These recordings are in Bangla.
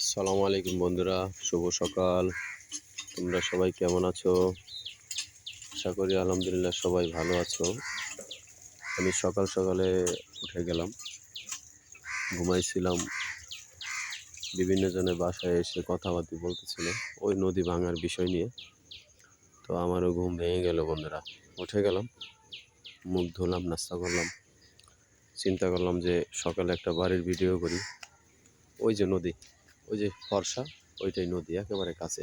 আসসালামু আলাইকুম বন্ধুরা, শুভ সকাল। তোমরা সবাই কেমন আছো? আশা করি আলহামদুলিল্লাহ সবাই ভালো আছো। আমি সকাল সকালে উঠে গেলাম, ঘুমাইছিলাম। বিভিন্ন জনের বাসায় এসে কথাবার্তা বলতেছিল ওই নদী ভাঙার বিষয় নিয়ে। তো আমারও ঘুম ভেঙে গেল বন্ধুরা। উঠে গেলাম, মুখ ধুলাম, নাস্তা করলাম। চিন্তা করলাম যে সকালে একটা বাড়ির ভিডিও করি। ওই যে নদী, ওই যে ফর্সা, ওইটাই নদী, একেবারে কাছে।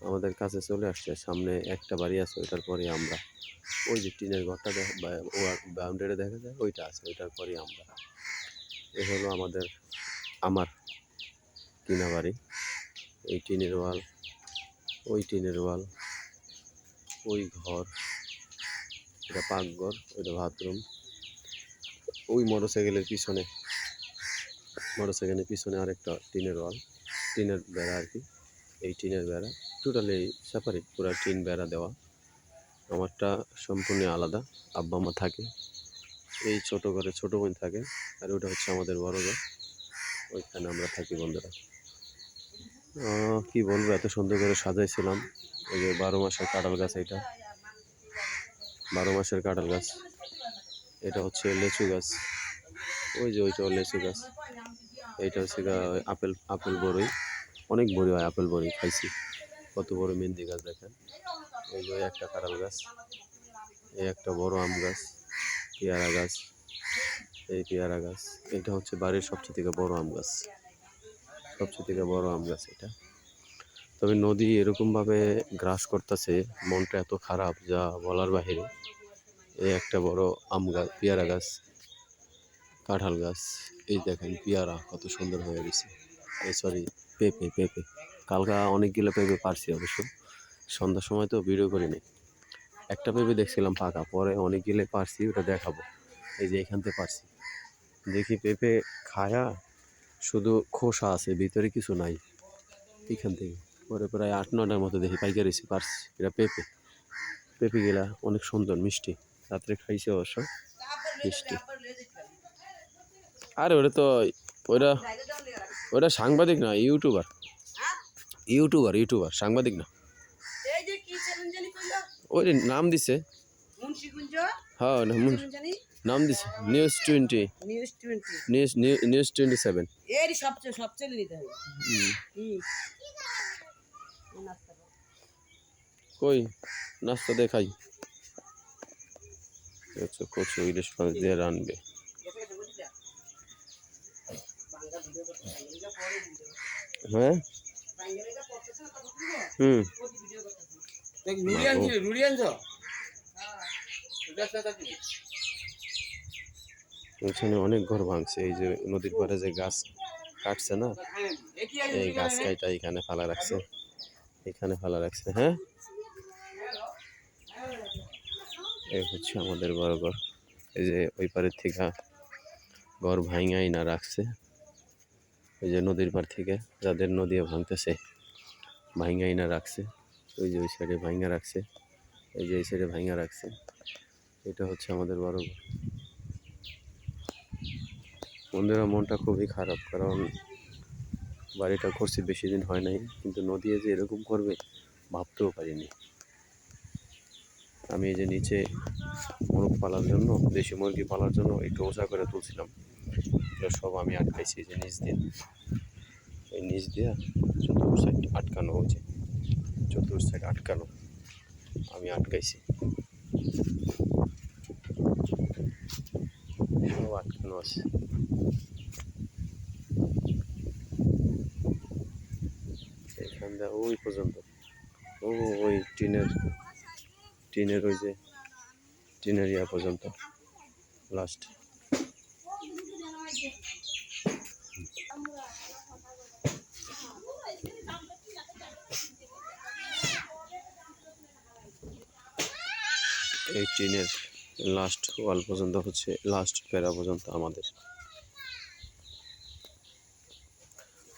আমাদের কাছে চলে আসছে, সামনে একটা বাড়ি আছে, ওইটার পরে আমরা। ওই যে টিনের ঘরটা বাউন্ডারি দেখা যায়, ওইটা আছে, ওইটার পরে আমরা। এ হলো আমার কিনা বাড়ি। এই টিনের ওয়াল, ওই টিনের ওয়াল, ওই ঘর, এটা পাকঘর, ওইটা বাথরুম। ওই মোটরসাইকেলের পিছনে আরেকটা টিনের ওয়াল, টিনের বেড়া আর কি। এই টিনের বেড়া টোটালি সেপারেট, পুরো টিন বেড়া দেওয়া। আমারটা সম্পূর্ণ আলাদা। আব্বা মা থাকে এই ছোট ঘরে, ছোট বোন থাকে, আর ওটা হচ্ছে আমাদের বড় ঘর, ওইখানে আমরা থাকি বন্ধুরা। কি বলবো, এত সুন্দর করে সাজাইছিলাম। এই যে 12 মাসের কাঁঠাল গাছ, এটা 12 মাসের কাঁঠাল গাছ। এটা হচ্ছে লেচু গাছ, ওই যে ওইটাও লেচু গাছ। এইটা হচ্ছে আপেল, আপেল বড়ই, অনেক বড়ি হয় আপেল বড়ি, খাইছি। কত বড় মেহেন্দি গাছ দেখেন। এই যে একটা কাঁঠাল গাছ, এই একটা বড় আম গাছ, পেয়ারা গাছ, এই পেয়ারা গাছ। এটা হচ্ছে বাড়ির সবচেয়ে থেকে বড় আম গাছ, সবচেয়ে থেকে বড় আম গাছ এটা। তবে নদী এরকমভাবে গ্রাস করতেছে, মনটা এত খারাপ যা বলার বাহিরে। এই একটা বড় আম গাছ, পেয়ারা গাছ, কাঁঠাল গাছ। এই দেখেন পেয়ারা কত সুন্দর হয়ে গেছে। এই সরি, পেঁপে, পেঁপে। কালকা অনেকগুলো পেঁপে পারছি অবশ্য, সন্ধ্যার সময় তো ভিডিও করিনি। একটা পেঁপে দেখছিলাম পাকা, পরে অনেকগুলো পারছি, ওটা দেখাবো। এই যে এখান থেকে পারছি, দেখি পেঁপে খায়া শুধু খোসা আছে, ভিতরে কিছু নাই। এখান থেকে পরে প্রায় 8-9টার মতো দেখি পাইকারি এসে পারছি। এটা পেঁপে, পেঁপে গেলা অনেক সুন্দর মিষ্টি। রাত্রে খাইছে অবশ্য, মিষ্টি। আরে ওটা ওটা সাংবাদিক না, ইউটিউবার, ইউটিউবার, সাংবাদিক না। ওই নাম দিছে, হ্যাঁ নাম দিছে নিউজ 20, নিউজ 27। কই নাস্তা দেখাই, কচু ইলিশ মাছ দিয়ে রানবে। হ্যাঁ, ওইখানে অনেক ঘর ভাঙছে। এই যে নদীর পাড়ে যে গাছ কাটছে না, এই গাছ কাইটা এখানে ফালা রাখছে, এখানে ফালা রাখছে। হ্যাঁ, এই হচ্ছে আমাদের বড় ঘর। এই যে ওই পারের থেকে ঘর ভাঙাই না রাখছে, ওই যে নদীর পার থেকে যাদের নদী ভাঙতেছে ভাঙাই না রাখছে। ওই যে ওই সাইডে ভাঙা রাখছে, এই যে এই সাইডে ভাঙা রাখছে। এটা হচ্ছে আমাদের বড় ঘর। বন্ধুরা, মনটা খুবই খারাপ, কারণ বাড়িটা করছি বেশি দিন হয় নাই, কিন্তু নদী যে এরকম করবে ভাবতেও পারিনি। আমি এই যে নিচে মোরগ পালার জন্য, দেশি মুরগি পালার জন্য একটু ওজা করে তুলছিলাম, এগুলো সব আমি আটকাইছি। এই যে নিচ দিয়ে, এই নিচ দিয়ে চতুর্থ সাইড আটকানো হয়েছে, চতুর্থ সাইড আটকানো, আমি আটকাইছি, সব আটকানো আছে। এখান দিয়ে ওই পর্যন্ত, ওই টিনের ওই যে টিনের ইয়া পর্যন্ত লাস্ট। এই টিনের লাস্ট ওয়াল পর্যন্ত হচ্ছে, লাস্ট প্যারা পর্যন্ত আমাদের।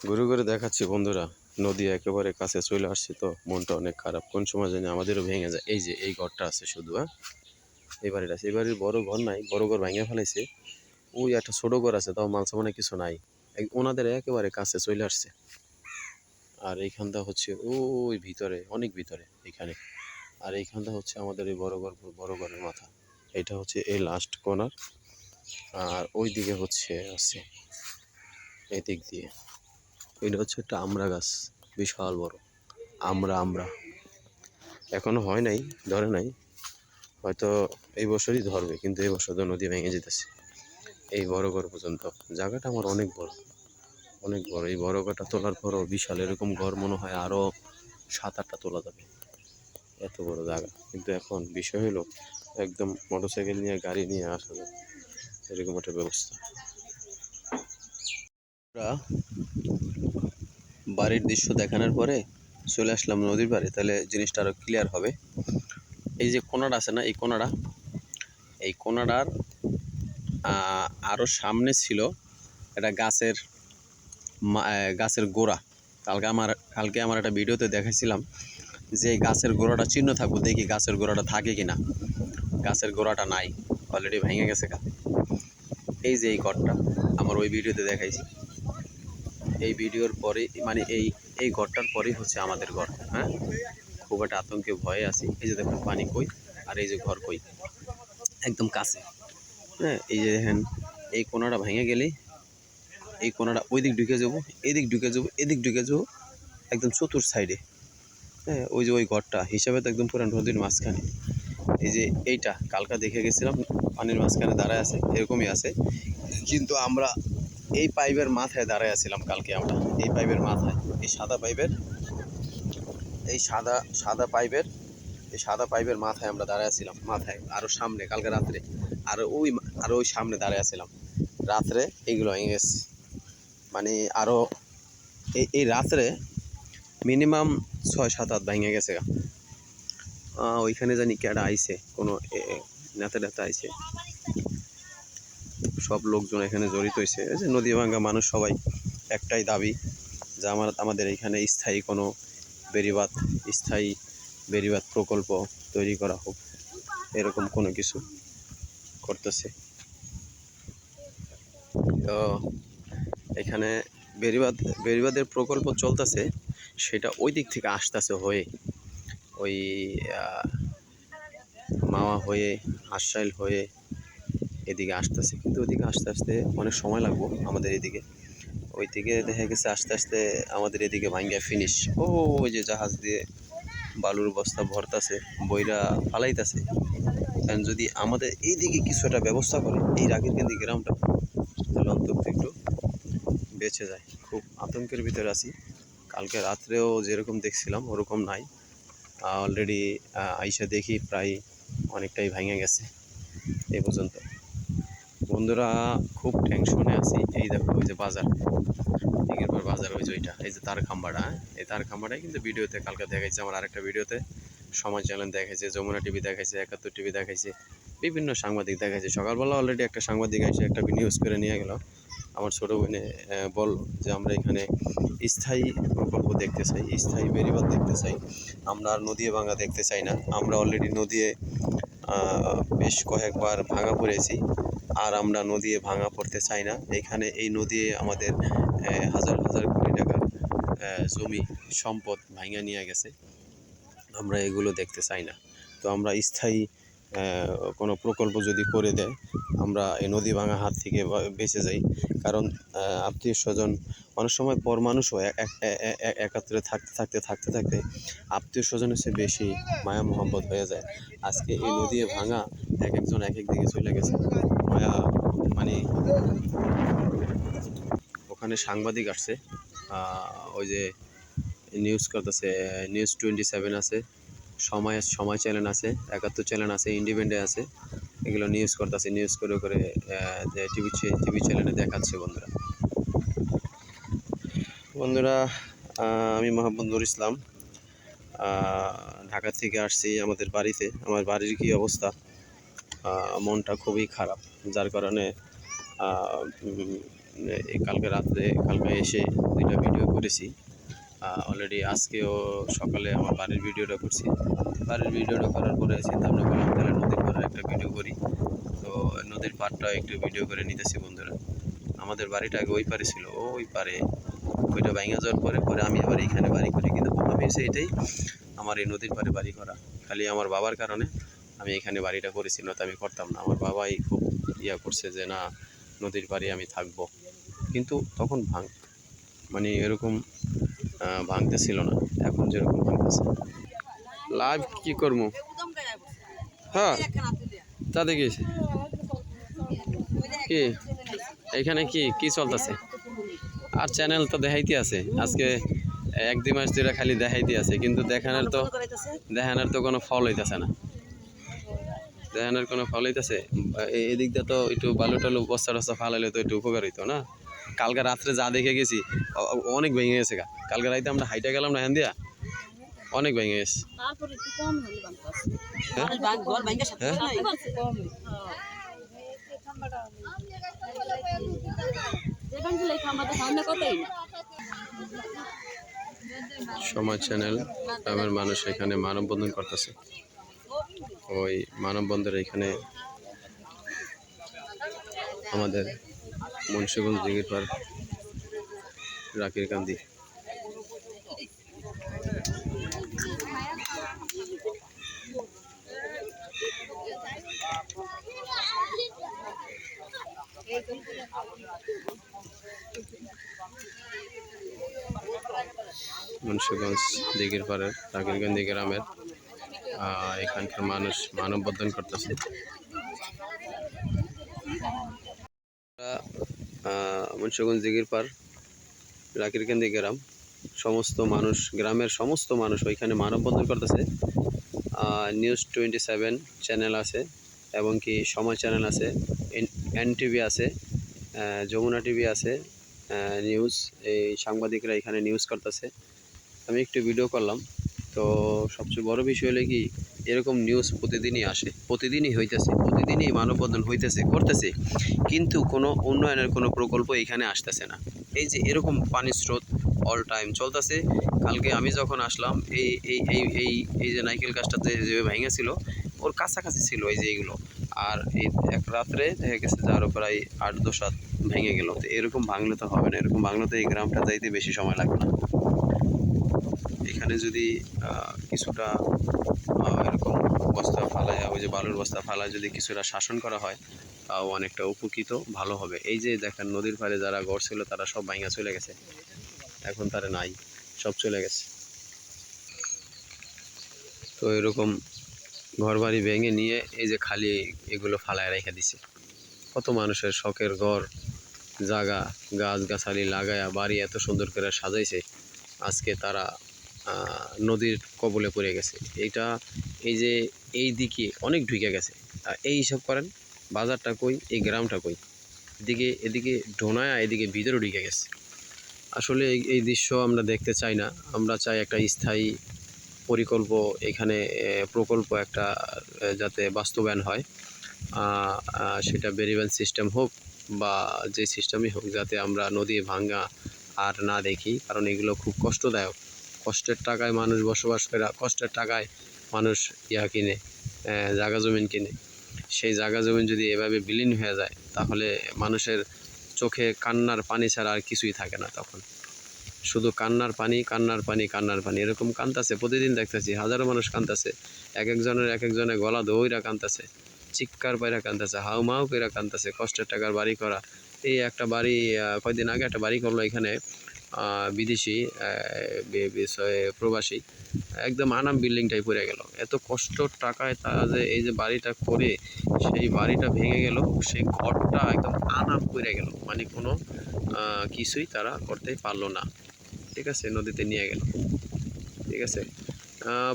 ঘুরে ঘুরে দেখাচ্ছি বন্ধুরা, নদী একেবারে কাছে চলে আসছে, তো মনটা অনেক খারাপ। কোন সময় জানি আমাদেরও ভেঙে যায়। এই যে এই ঘরটা আছে শুধু, হ্যাঁ এই বাড়িটা আছে, এই বাড়ির বড় ঘর নাই, বড় ঘর ভেঙে ফেলাইছে। ওই একটা ছোট ঘর আছে, তাও মাল সামানে কিছু নাই। ওনাদের একেবারে কাছে চলে আসছে। আর এইখানটা হচ্ছে ওই ভিতরে, অনেক ভিতরে এইখানে। আর এইখানটা হচ্ছে আমাদের এই বড় ঘরের মাথা। এটা হচ্ছে এই লাস্ট কর্নার। আর ওই দিকে হচ্ছে আছে এদিক দিয়ে, এটা হচ্ছে একটা আমড়া গাছ, বিশাল বড় আমরা এখনো হয় নাই, ধরে নাই, হয়তো এই বছরই ধরবে, কিন্তু এই বছর তো নদী ভেঙে যেতেছে এই বড় ঘর পর্যন্ত। জায়গাটা আমার অনেক বড়। এই বড় ঘরটা তোলার পরও বিশাল এরকম ঘর মনে হয় আরও 7-8টা তোলা যাবে, এত বড় জায়গা। কিন্তু এখন বিষয় হলো একদম মোটরসাইকেল নিয়ে, গাড়ি নিয়ে আসা যাবে এরকম একটা ব্যবস্থা। আমরা বাড়ির দৃশ্য দেখানোর পরে চলে আসলাম নদীর পাড়ে, তাহলে জিনিসটা আরও ক্লিয়ার হবে। এই যে কোনাটা আছে না, এই কোনাটার আরও সামনে ছিল একটা গাছের গোড়া। কালকে আমার একটা ভিডিওতে দেখাইছিলাম যে গাছের গোড়াটা চিহ্ন থাকবো, দেখি গাছের গোড়াটা থাকে কিনা। গাছের গোড়াটা নাই, অলরেডি ভেঙে গেছে। এই যে এই ঘরটা আমার ওই ভিডিওতে দেখাইছি, এই ভিডিওর পরে মানে এই ঘরটার পরেই হচ্ছে আমাদের ঘর। হ্যাঁ, খুব একটা আতঙ্কে ভয়ে আছি। এই যে দেখুন পানি কই, আর এই যে ঘর কই, একদম কাছে। হ্যাঁ, এই যে দেখেন এই কোনাটা ভেঙে গেলে এই কোনাটা ওই দিক ঢুকে যাবো, এদিক ঢুকে যাবো, একদম চতুর সাইডে। হ্যাঁ, ওই যে ওই ঘরটা হিসাবে তো একদম পুরো নদীর মাঝখানে। এই যে এইটা কালকা দেখে গেছিলাম, পানির মাঝখানে দাঁড়ায় আছে, এরকমই আছে। কিন্তু আমরা এই পাইপের মাথায় দাঁড়ায় আছিলাম কালকে। আমরা এই পাইপের মাথায়, এই সাদা পাইপের মাথায় আমরা দাঁড়ায় আছিলাম, মাথায় আরও সামনে কালকে রাত্রে, আরও ওই সামনে দাঁড়ায় আছিলাম রাত্রে। এইগুলো ভেঙে গেছে, মানে আরও এই রাত্রে মিনিমাম 6-7 হাত ভেঙে গেছে। ওইখানে জানি কেডা আইছে, কোনো নেতা আইছে, সব লোকজন এখানে জড়িত হয়েছে। এই যে নদী ভাঙ্গা মানুষ সবাই একটাই দাবি যে আমাদের এইখানে স্থায়ী বেড়িবাঁধ প্রকল্প তৈরি করা হোক, এরকম কোনো কিছু করতেছে। তো এখানে বেড়িবাঁধের প্রকল্প চলতেছে, সেটা ওই দিক থেকে আসতেছে হয়ে ওই মাওয়া হয়ে, আশ্রাইল হয়ে এদিকে আসতেছে। কিন্তু ওইদিকে আস্তে আস্তে অনেক সময় লাগবো আমাদের এদিকে। ওই দিকে দেখা গেছে আস্তে আস্তে আমাদের এদিকে ভাঙ্গা ফিনিশ। ওই যে জাহাজ দিয়ে বালুর বস্তা ভরতাছে, বইরা ফালাইতেছে। কারণ যদি আমাদের এইদিকে কিছু একটা ব্যবস্থা করে এই রাগিরকান্দি গ্রামটা, তাহলে অন্তত একটু বেঁচে যায়। খুব আতঙ্কের ভিতরে আছি। কালকে রাত্রেও যেরকম দেখছিলাম ওরকম নাই, অলরেডি আইসা দেখি প্রায় অনেকটাই ভেঙে গেছে এই পর্যন্ত। বন্ধুরা খুব টেনশনে আছি। এই দেখো ওই যে বাজার, দিকের পর বাজার, ওই যে ওইটা, এই যে তার খাম্বাটা, এই তার খাম্বাটাই কিন্তু ভিডিওতে কালকে দেখাইছে। আমার আরেকটা ভিডিওতে সময় চ্যানেল দেখাইছে, যমুনা টিভি দেখাইছে, 71 টিভি দেখাইছে, বিভিন্ন সাংবাদিক দেখাইছে। সকালবেলা অলরেডি একটা সাংবাদিক এসে একটা নিউজ করে নিয়ে গেল। আমার ছোটো বোনে বলল যে আমরা এখানে স্থায়ী প্রকল্প দেখতে চাই, স্থায়ী বেড়িবাঁধ দেখতে চাই, আমরা আর নদী ভাঙা দেখতে চাই না। আমরা অলরেডি নদীয়ে বেশ কয়েকবার ভাঙা পড়েছি, আর আমরা নদী ভাঙা পড়তে চাই না। এখানে এই নদী আমাদের হাজার হাজার কোটি টাকার জমি সম্পদ ভাঙা নিয়ে গেছে, আমরা এগুলো দেখতে চাই না। তো আমরা স্থায়ী কোনো প্রকল্প যদি করে দেয়, আমরা এই নদী ভাঙা হাত থেকে বেঁচে যাই। কারণ আত্মীয় স্বজন অনেক সময় পর মানুষও একাত্রে থাকতে আত্মীয় স্বজনের চেয়ে বেশি মায়া মোহাম্মত হয়ে যায়। আজকে এই নদী ভাঙা একজন এক দিকে চলে গেছে, মায়া মানে। ওখানে সাংবাদিক আসছে, ওই যে নিউজ করতেছে, নিউজ 27 আছে, সময় চ্যানেল আছে, 71 চ্যানেল আছে, ইন্ডিপেন্ডেন্ট আছে, এগুলো নিউজ করতেছে। নিউজ করে যে টিভি চ্যানেলে দেখাচ্ছে। বন্ধুরা আমি মোহাম্মদ নুর ইসলাম, ঢাকা থেকে আসছি আমাদের বাড়িতে। আমার বাড়ির কী অবস্থা, মনটা খুবই খারাপ, যার কারণে কালকে এসে 2টা ভিডিও করেছি। অলরেডি আজকেও সকালে আমার বাড়ির ভিডিওটা করছি। বাড়ির ভিডিওটা করার পরে চিন্তা ভাবনা করলাম তাহলে নদীর পাড়ের একটা ভিডিও করি। তো নদীর পাড়টা একটু ভিডিও করে নিতেছি বন্ধুরা। আমাদের বাড়িটা আগে ওই পারে ছিল, ওই পারে। ওইটা ভেঙে যাওয়ার পরে পরে আমি আবার এইখানে বাড়ি করি, কিন্তু আমি এসে এটাই আমার এই নদীর পাড়ে বাড়ি করা। খালি আমার বাবার কারণে আমি এখানে বাড়িটা করেছি, নয়তো আমি করতাম না। আমার বাবাই খুব ইয়া করছে যে না, নদীর পাড়ে আমি থাকবো, কিন্তু তখন মানে এরকম ভাঙতেছিল না, এখন যেরকম ভাঙতেছে। লাইভ কি করবো? হ্যাঁ, তা দেখিস কি এখানে কি কি চলতেছে? আর চ্যানেল তো দেখাইতে আছে, আজকে 1-2 মাস ধরে খালি দেখাইতে আছে, কিন্তু দেখানোর তো কোনো ফল হইতেছে না। দেখানোর কোনো ফল হইতেছে? এদিক দিয়ে তো একটু বালু টালু বস্তা টস্তা ফালাইলে তো একটু উপকার হইতো না? কালকে রাত্রে যা দেখে গেছি অনেক ভেঙে গেছে। কালকে রাইতে আমরা হাইটা গেলাম না, হ্যান দিয়া অনেক ভেঙে গেছে। সময় চ্যানেল গ্রামের মানুষ এখানে মানববন্ধন করতেছে। ওই মানববন্ধনের এখানে আমাদের মুন্সিগঞ্জ দিঘির পার রাকির কান্দি। মুন্সিগঞ্জ দিঘির পাড়ের রাকিরকান্দি গ্রামের এখানকার মানুষ মানববন্ধন করতেছে। মুন্সিগঞ্জ দিঘির পাড় রাকিরকান্দি গ্রাম সমস্ত মানুষ, গ্রামের সমস্ত মানুষ ওইখানে মানববন্ধন করতেছে। নিউজ 27 চ্যানেল আছে, এবং কি সময় চ্যানেল আছে, NTV আছে, যমুনা টিভি আছে, নিউজ, এই সাংবাদিকরা এখানে নিউজ করতেছে। আমি একটু ভিডিও করলাম। তো সবচেয়ে বড় বিষয় হলো কি, এরকম নিউজ প্রতিদিনই আসে, প্রতিদিনই হইতেছে, প্রতিদিনই মানববন্ধন হইতেছে করতেছে, কিন্তু কোনো উন্নয়নের কোনো প্রকল্প এখানে আসতেছে না। এই যে এরকম পানির স্রোত অল টাইম চলতেছে। কালকে আমি যখন আসলাম, এই এই এই এই এই যে নাইকেল গাছটাতে যে ভেঙেছিল, ওর কাছাকাছি ছিল এই যে এইগুলো, আর এই এক রাত্রে দেখা গেছে যে আরও প্রায় 8-10 হাত ভেঙে গেল। তো এরকম ভাঙলে তো হবে না, এরকম ভাঙলে তো এই গ্রামটা যাইতে বেশি সময় লাগবে না। এখানে যদি কিছুটা এরকম বস্তা ফালায়, ওই যে বালুর বস্তা ফালায় যদি কিছুটা শাসন করা হয়, তাও অনেকটা উপকৃত ভালো হবে। এই যে দেখেন নদীর পাড়ে যারা ঘর ছিল তারা সব ভাঙা চলে গেছে, এখন তারা নাই, সব চলে গেছে। তো এরকম ঘর বাড়ি ভেঙে নিয়ে এই যে খালি এগুলো ফালায় রেখে দিছে। কত মানুষের শখের ঘর জায়গা, গাছ গাছালি লাগায়া বাড়ি এত সুন্দর করে সাজাইছে, আজকে তারা নদীর কবলে পড়ে গেছে। এইটা এই যে এই দিকে অনেক ঢুকে গেছে। এই হিসাব করেন বাজারটা কই, এই গ্রামটা কই, এদিকে ডোনায়া এদিকে ভিতরে ঢুকে গেছে। আসলে এই দৃশ্য আমরা দেখতে চাই না। আমরা চাই একটা স্থায়ী প্রকল্প একটা যাতে বাস্তবায়ন হয়। সেটা বেরিবেন সিস্টেম হোক বা যে সিস্টেমই হোক, যাতে আমরা নদী ভাঙ্গা আর না দেখি, কারণ এগুলো খুব কষ্টদায়ক। কষ্টের টাকায় মানুষ বসবাস করে, কষ্টের টাকায় মানুষ কিনে, জায়গা জমিন কিনে। সেই জায়গা জমিন যদি এভাবে বিলীন হয়ে যায়, তাহলে মানুষের চোখে কান্নার পানি ছাড়া আর কিছুই থাকে না। তখন শুধু কান্নার পানি, কান্নার পানি, কান্নার পানি, এরকম কান্দাছে। প্রতিদিন দেখতেছি হাজারো মানুষ কান্দাছে, এক একজনের গলা দইরা কান্দাছে, চিৎকার পাইরা কান্দাছে, হাউমাউ কইরা কান্দাছে। কষ্টের টাকার বাড়ি করা, এই একটা বাড়ি কয়েকদিন আগে একটা বাড়ি করলো এখানে বিদেশি প্রবাসী, একদম আনাম বিল্ডিংটাই পড়ে গেল। এত কষ্ট টাকায় তারা যে এই যে বাড়িটা করে, সেই বাড়িটা ভেঙে গেল, সেই ঘরটা একদম আনাম পড়ে গেল, মানে কোনো কিছুই তারা করতে পারলো না। ঠিক আছে, নদীতে নিয়ে গেল। ঠিক আছে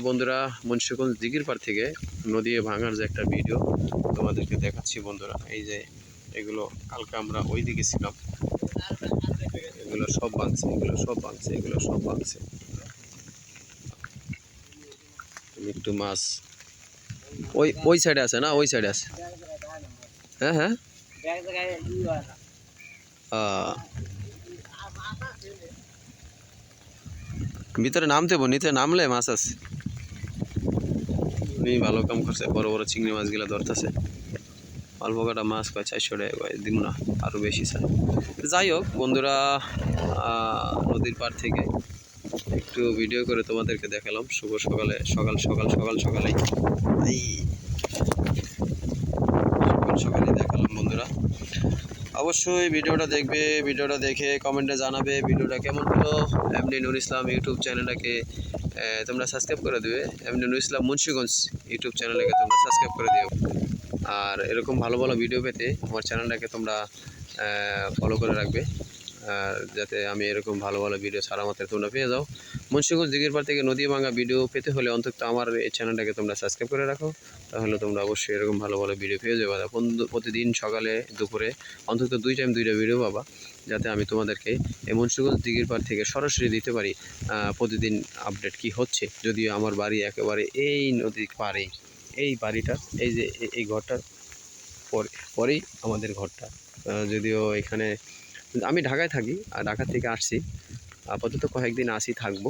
বন্ধুরা, মুন্সিগঞ্জ দিঘির পাড় থেকে নদী ভাঙার যে একটা ভিডিও তোমাদেরকে দেখাচ্ছি বন্ধুরা। এই যে এগুলো কালকে আমরা ওই দিকে ছিলাম, এগুলো সব ভাঙছে, এগুলো সব ভাঙছে, এগুলো সব ভাঙছে। একটু মাছ ওই সাইডে আছে না, ওই সাইডে আছে। হ্যাঁ হ্যাঁ, ভিতরে নামতে নিচে নামলে মাছ আছে। ভালো কাম করছে, বড় বড় চিংড়ি মাছগুলা ধরতেছে। অল্প কটা মাছ কয় 400 টাকা কয়, দিব না, আরও বেশি চাই। যাই হোক বন্ধুরা, নদীর পাড় থেকে একটু ভিডিও করে তোমাদেরকে দেখালাম শুভ সকালে, সকালেই এই সকালে দেখালাম বন্ধুরা। অবশ্যই ভিডিওটা দেখবে, ভিডিওটা দেখে কমেন্টে জানাবে ভিডিওটা কেমন হলো। এমডি নুর ইসলাম ইউটিউব চ্যানেলটাকে তোমরা সাবস্ক্রাইব করে দেবে। এমডি নুর ইসলাম মুন্সিগঞ্জ ইউটিউব চ্যানেলটাকে তোমরা সাবস্ক্রাইব করে দিও। আর এরকম ভালো ভালো ভিডিও পেতে আমার চ্যানেলটাকে তোমরা ফলো করে রাখবে, আর যাতে আমি এরকম ভালো ভালো ভিডিও ছাড়া মাত্র তোমরা পেয়ে যাও। মুন্সিগঞ্জ দিঘির পাড় থেকে নদী ভাঙা ভিডিও পেতে হলে অন্তত আমার এই চ্যানেলটাকে তোমরা সাবস্ক্রাইব করে রাখো, তাহলে তোমরা অবশ্যই এরকম ভালো ভালো ভিডিও পেয়ে যাবে। প্রতিদিন সকালে দুপুরে অন্তত 2 টাইম 2টা ভিডিও পাবা, যাতে আমি তোমাদেরকে এই মুন্সিগঞ্জ দিঘির পাড় থেকে সরাসরি দিতে পারি প্রতিদিন আপডেট কি হচ্ছে। যদিও আমার বাড়ি একেবারে এই নদীর পাড়ে, এই বাড়িটা, এই যে এই ঘরটার পরেই আমাদের ঘরটা। যদিও এখানে আমি ঢাকায় থাকি, আর ঢাকা থেকে আসছি, আপাতত কয়েকদিন আসি থাকবো।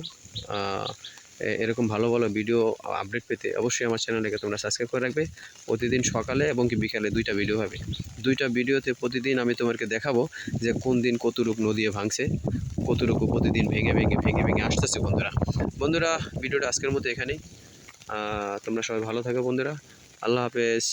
এরকম ভালো ভালো ভিডিও আপডেট পেতে অবশ্যই আমার চ্যানেলটাকে তোমরা সাবস্ক্রাইব করে রাখবে। প্রতিদিন সকালে এবং কি বিকালে 2টা ভিডিও হবে। 2টা ভিডিওতে প্রতিদিন আমি তোমাকে দেখাবো যে কোন দিন কতটুকু নদী ভাঙছে, কতটুকু প্রতিদিন ভেঙে আসতেছে বন্ধুরা। ভিডিওটা আজকের মতো এখানেই। তোমরা সবাই ভালো থাকো বন্ধুরা। আল্লাহ হাফেজ।